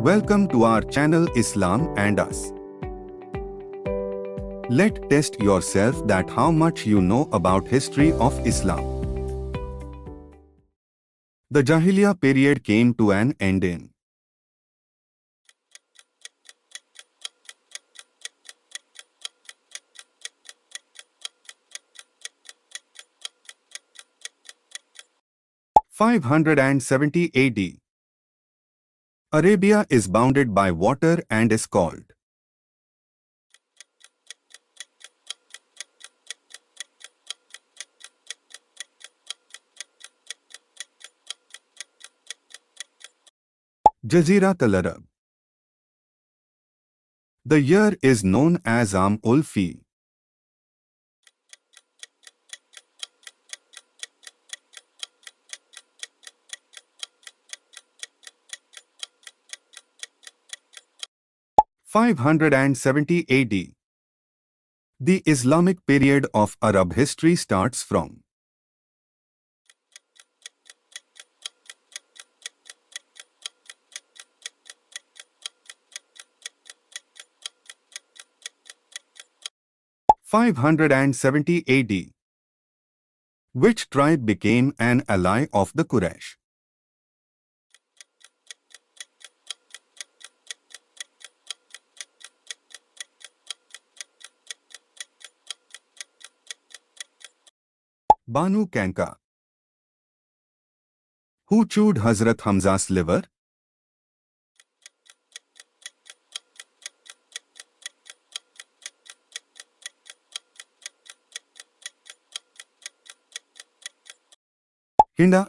Welcome to our channel Islam and Us. Let test yourself that how much you know about history of Islam. The Jahiliyyah period came to an end in 570 AD. Arabia is bounded by water and is called Jazirat al-Arab. The year is known as Am-ul-Fi. (570 AD). The Islamic period of Arab history starts from (570 AD). Which tribe became an ally of the Quraysh? Banu Kanka. Who chewed Hazrat Hamza's liver? Hinda.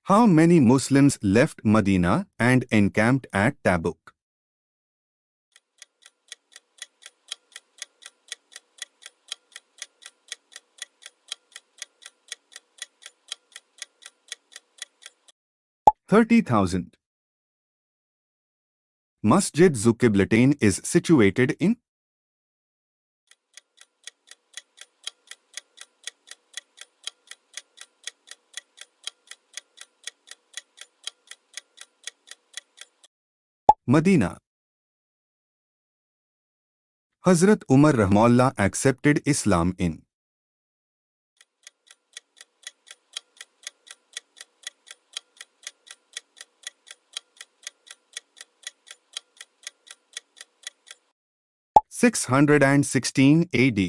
How many Muslims left Medina and encamped at Tabuk? (30,000). Masjid Zuqiblatain is situated in Medina. Hazrat Umar Rahmallah accepted Islam in (616 AD).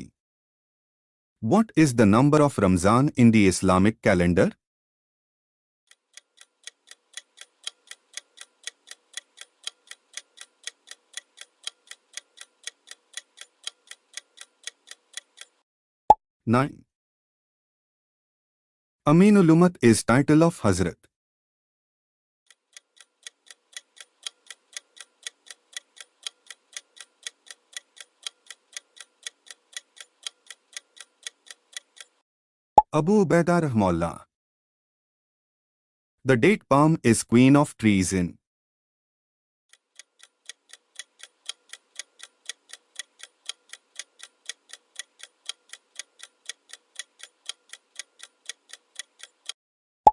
What is the number of Ramzan in the Islamic calendar? (9). Aminul Ummat is title of Hazrat Abu Ubaidah Rahmallah. The date palm is queen of trees in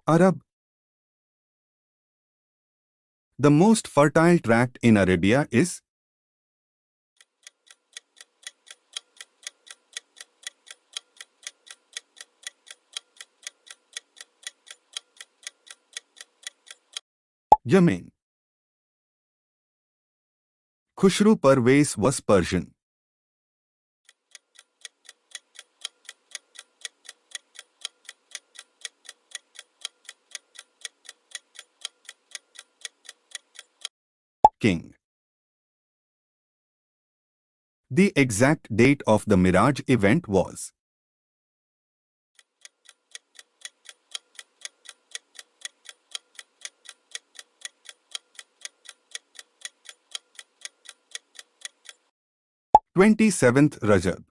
Arab. The most fertile tract in Arabia is Yemen. Khushru Parvez was Persian. King. The exact date of the Miraj event was (27th Rajab).